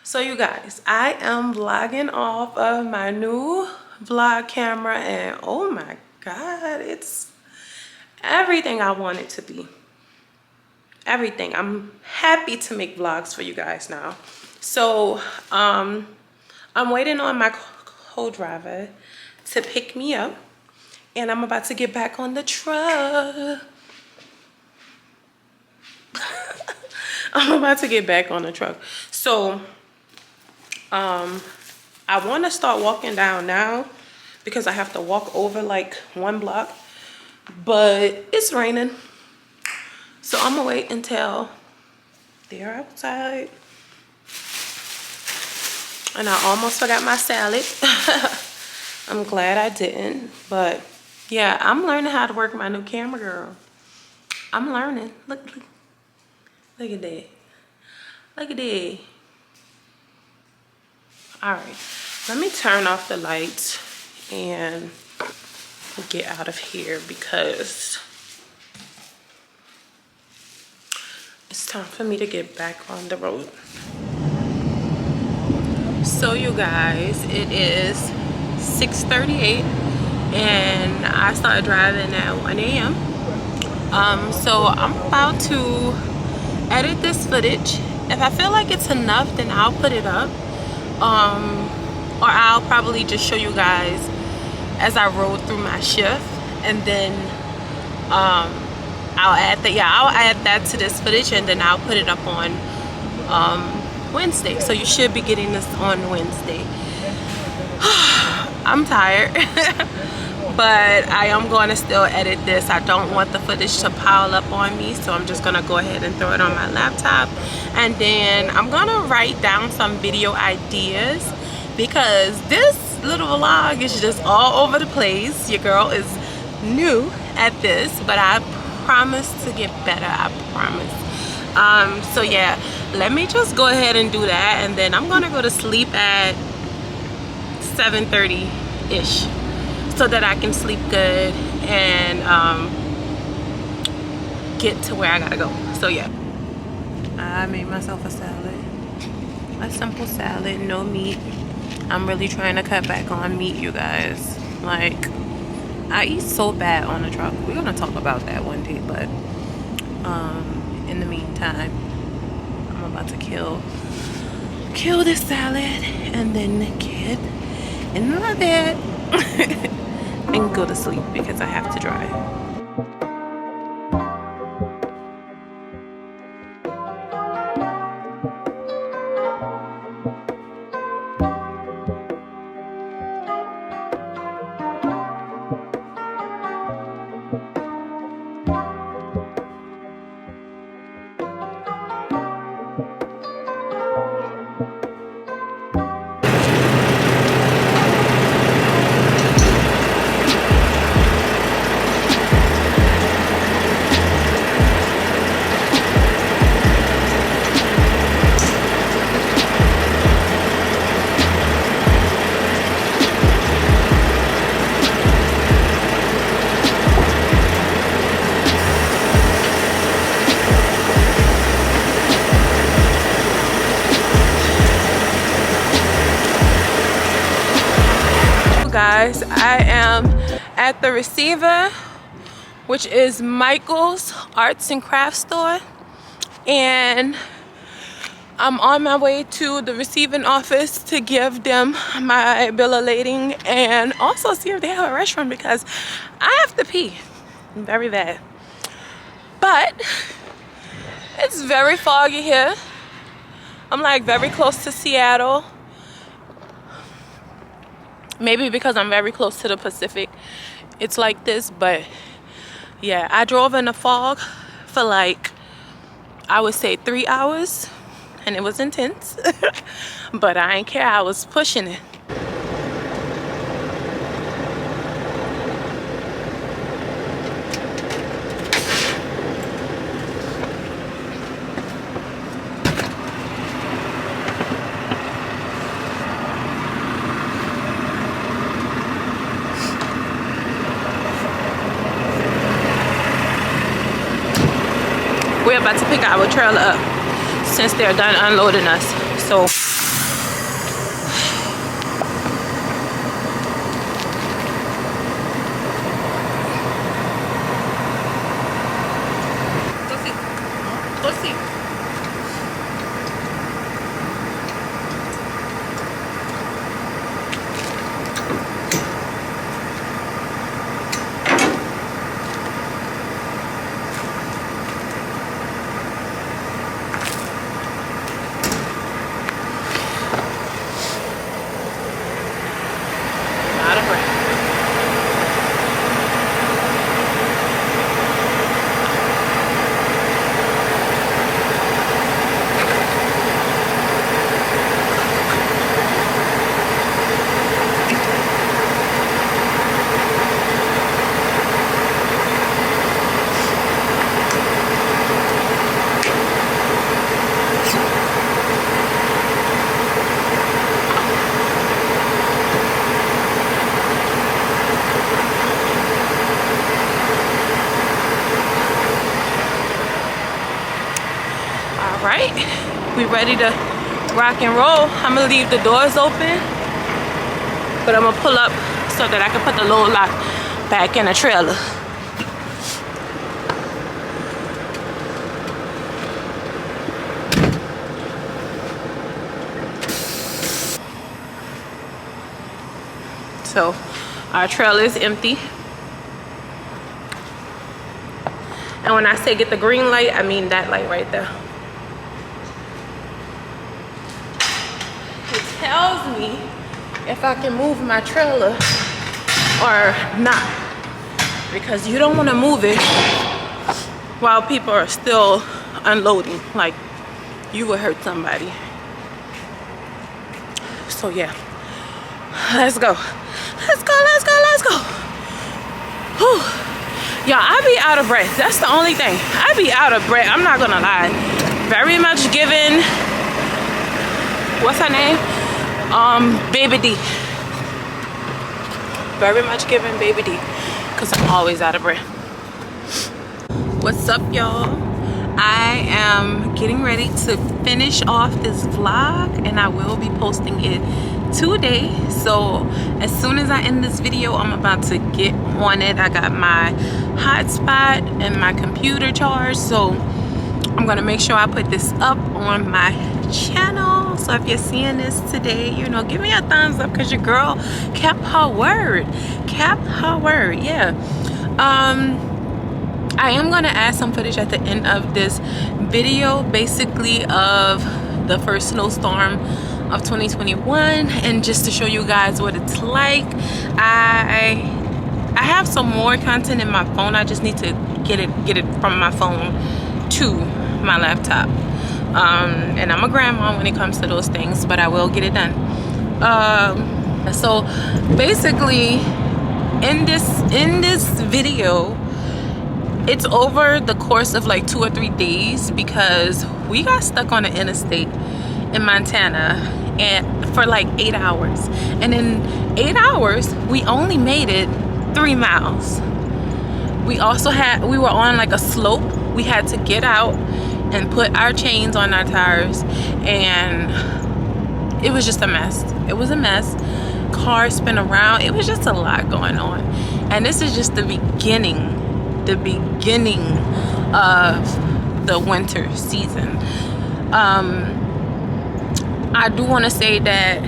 So you guys, I am vlogging off of my new vlog camera, and oh my god, it's everything I want it to be. Everything. I'm happy to make vlogs for you guys now. So I'm waiting on my co-driver to pick me up, and I'm about to get back on the truck. I'm about to get back on the truck. So I want to start walking down now because I have to walk over like 1 block, but it's raining. So I'm gonna wait until they're outside. And I almost forgot my salad. I'm glad I didn't, but yeah, I'm learning how to work my new camera, girl. I'm learning. Look at that. Look at that. All right, let me turn off the lights and get out of here because it's time for me to get back on the road. So you guys, it is 6:38 and I started driving at 1 a.m. So I'm about to edit this footage. If I feel like it's enough, then I'll put it up. Or I'll probably just show you guys as I roll through my shift, and then I'll add that to this footage, and then I'll put it up on Wednesday. So you should be getting this on Wednesday. I'm tired. But I am going to still edit this. I don't want the footage to pile up on me, so I'm just going to go ahead and throw it on my laptop. And then I'm going to write down some video ideas because this little vlog is just all over the place. Your girl is new at this, but I promise to get better. I promise. So yeah, let me just go ahead and do that, and then I'm going to go to sleep at 7:30-ish. So that I can sleep good and get to where I gotta go. So yeah, I made myself a salad, a simple salad, no meat. I'm really trying to cut back on meat, you guys. Like, I eat so bad on the truck. We're gonna talk about that one day, but in the meantime, I'm about to kill this salad and then get in my bed and go to sleep because I have to drive. Guys, I am at the receiver, which is Michael's Arts and Crafts store, and I'm on my way to the receiving office to give them my bill of lading and also see if they have a restroom because I have to pee very bad. But it's very foggy here. I'm like very close to Seattle. Maybe because I'm very close to the Pacific, it's like this. But yeah, I drove in the fog for like, I would say 3 hours, and it was intense. But I ain't care, I was pushing it. We're about to pick our trailer up since they're done unloading us. So ready to rock and roll. I'm gonna leave the doors open, but I'm gonna pull up so that I can put the load lock back in the trailer. So our trailer is empty. And when I say get the green light, I mean that light right there. It tells me if I can move my trailer or not, because you don't want to move it while people are still unloading. Like, you would hurt somebody. So yeah, let's go. Let's go, let's go, let's go. Whew. Y'all, I be out of breath. That's the only thing. I be out of breath. I'm not gonna lie. Very much giving, what's her name? Baby D. Very much giving Baby D, because I'm always out of breath. What's up, y'all? I am getting ready to finish off this vlog, and I will be posting it today. So as soon as I end this video, I'm about to get on it. I got my hotspot and my computer charged, so I'm gonna make sure I put this up on my channel. So if you're seeing this today, you know, give me a thumbs up, because your girl kept her word. Yeah. I am gonna add some footage at the end of this video, basically of the first snowstorm of 2021, and just to show you guys what it's like. I have some more content in my phone. I just need to get it from my phone to my laptop. And I'm a grandma when it comes to those things, but I will get it done. So basically, in this video, it's over the course of like 2 or 3 days, because we got stuck on the interstate in Montana and for like 8 hours, and in 8 hours we only made it 3 miles. We were on like a slope. We had to get out and put our chains on our tires, and it was just a mess. It was a mess. Cars spin around. It was just a lot going on, and this is just the beginning of the winter season. I do want to say that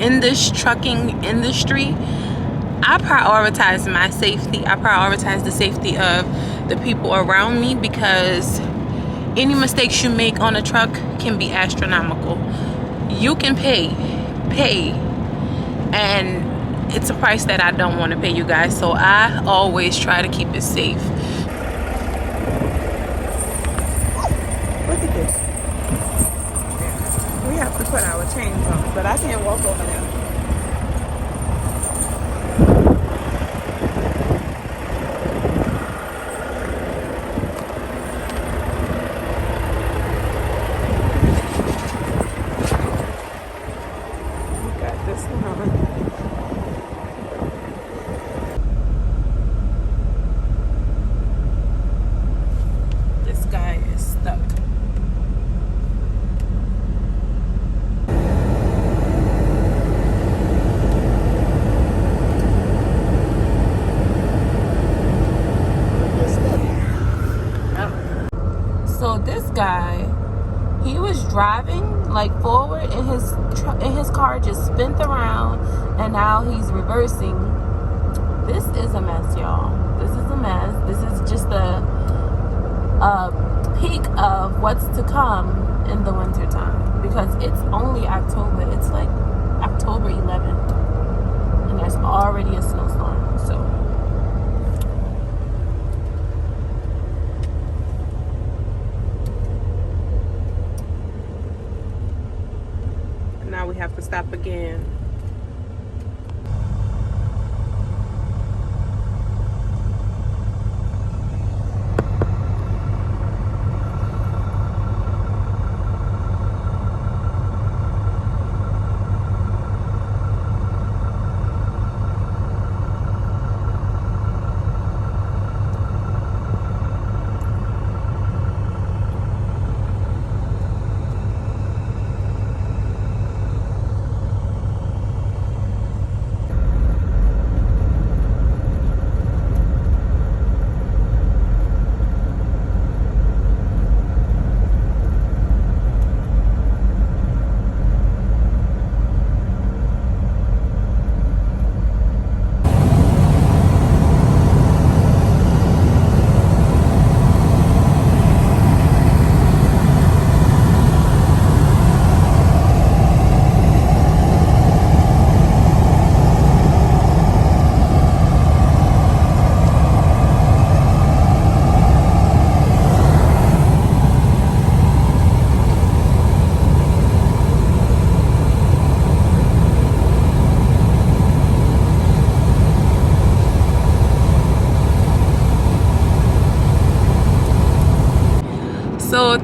in this trucking industry, I prioritize my safety. I prioritize the safety of the people around me, because any mistakes you make on a truck can be astronomical. You can pay, and it's a price that I don't want to pay, you guys. So I always try to keep it safe. Look at this. We have to put our chains on, but I can't walk over there. We got this one. This guy is stuck. So this guy, he was driving like forward, and his car just spun around, and now he's reversing. This is a mess, y'all. This is a mess. This is just a peak of what's to come in the winter time, because it's only October. It's like October 11th, and there's already a snowstorm. So now we have to stop again.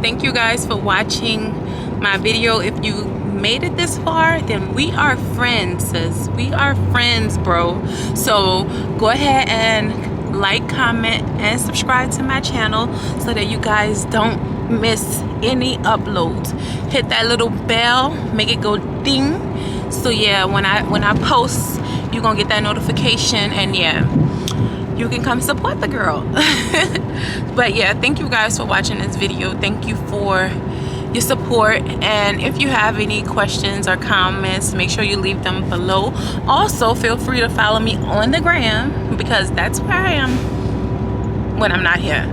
thank you guys for watching my video. If you made it this far, then we are friends, sis. We are friends, bro. So go ahead and like, comment, and subscribe to my channel so that you guys don't miss any uploads. Hit that little bell, make it go ding. So yeah, when I post, you're gonna get that notification, and yeah, you can come support the girl. But yeah, thank you guys for watching this video. Thank you for your support, and if you have any questions or comments, make sure you leave them below. Also, feel free to follow me on the gram, because that's where I am when I'm not here.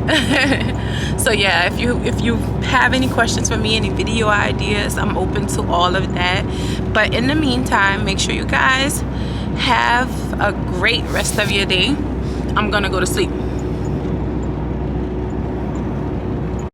So yeah, if you have any questions for me, any video ideas, I'm open to all of that. But in the meantime, make sure you guys have a great rest of your day. I'm gonna go to sleep.